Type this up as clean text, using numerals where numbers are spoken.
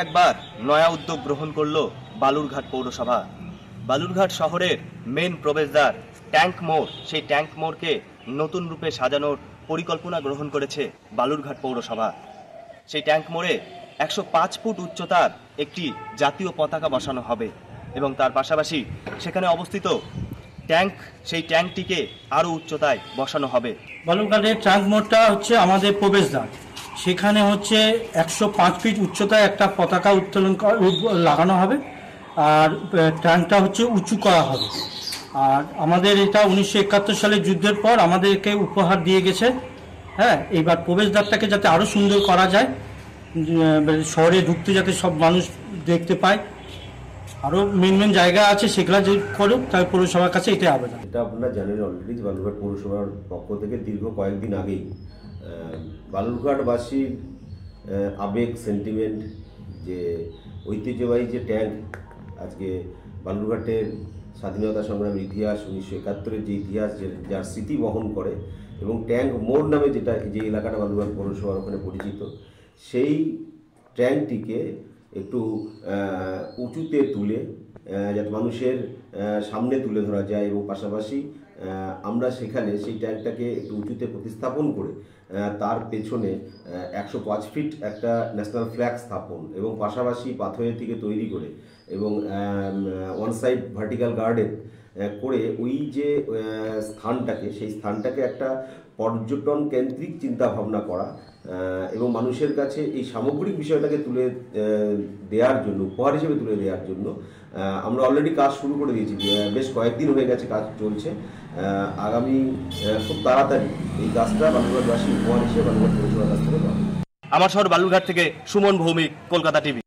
একবার নয়া উদ্যোগ গ্রহণ করলো বালুরঘাট পৌরসভা। বালুরঘাট শহরের মেন প্রবেশদ্বার ট্যাঙ্ক মোড়, সেই ট্যাঙ্ক মোড়কে নতুন রূপে সাজানোর পরিকল্পনা গ্রহণ করেছে বালুরঘাট পৌরসভা। সেই ট্যাঙ্ক মোড়ে 105 ফুট উচ্চতার একটি জাতীয় পতাকা বসানো হবে এবং তার পাশাপাশি সেখানে অবস্থিত ট্যাঙ্ক, সেই ট্যাঙ্কটিকে আরও উচ্চতায় বসানো হবে। বালুরঘাটের ট্যাঙ্ক মোড়টা হচ্ছে আমাদের প্রবেশদ্বার, সেখানে হচ্ছে 105 ফিট উচ্চতায় একটা পতাকা উত্তোলন লাগানো হবে আর ট্যাঙ্কটা হচ্ছে উঁচু করা হবে। আর আমাদের এটা 1971 সালে যুদ্ধের পর আমাদেরকে উপহার দিয়ে গেছে। হ্যাঁ, এইবার প্রবেশদ্বারটাকে যাতে আরও সুন্দর করা যায়, শহরে ঢুকতে যাতে সব মানুষ দেখতে পায়, আরও মেন জায়গা আছে সেগুলো যে করুক, তাই পৌরসভার কাছে এটাই আবেদন। এটা আপনারা জানেন অলরেডি, বালুরঘাট পৌরসভার পক্ষ থেকে দীর্ঘ কয়েকদিন আগেই বালুরঘাটবাসীর আবেগ, সেন্টিমেন্ট, যে ঐতিহ্যবাহী যে ট্যাঙ্ক, আজকে বালুরঘাটের স্বাধীনতা সংগ্রামের ইতিহাস, 1971-এর যে ইতিহাস, যার স্মৃতি বহন করে, এবং ট্যাঙ্ক মোড় নামে যে এলাকাটা বালুরঘাট পৌরসভার ওখানে পরিচিত, সেই ট্যাঙ্কটিকে একটু উঁচুতে তুলে যাতে মানুষের সামনে তুলে ধরা যায়, এবং পাশাপাশি আমরা সেখানে সেই ট্যাঙ্কটাকে একটু উঁচুতে প্রতিস্থাপন করে তার পেছনে 105 ফিট একটা ন্যাশনাল ফ্ল্যাগ স্থাপন, এবং পাশাপাশি পাথরের থেকে তৈরি করে এবং ওয়ান সাইড ভার্টিক্যাল গার্ডেন করে ওই যে স্থানটাকে, সেই স্থানটাকে একটা পর্যটন কেন্দ্রিক চিন্তা ভাবনা করা এবং মানুষের কাছে এই সামগ্রিক বিষয়টাকে তুলে দেওয়ার জন্য, উপহার হিসেবে তুলে দেওয়ার জন্য আমরা অলরেডি কাজ শুরু করে দিয়েছি। বেশ কয়েকদিন হয়ে গেছে কাজ চলছে। আগামী খুব তাড়াতাড়ি এই কাজটা বালুরঘাটবাসী উপহার হিসেবে বালুরঘাট পৌরসভার কাছ থেকে পাবে। আমার শহর বালুরঘাট থেকে সুমন ভৌমিক, কলকাতা টিভি।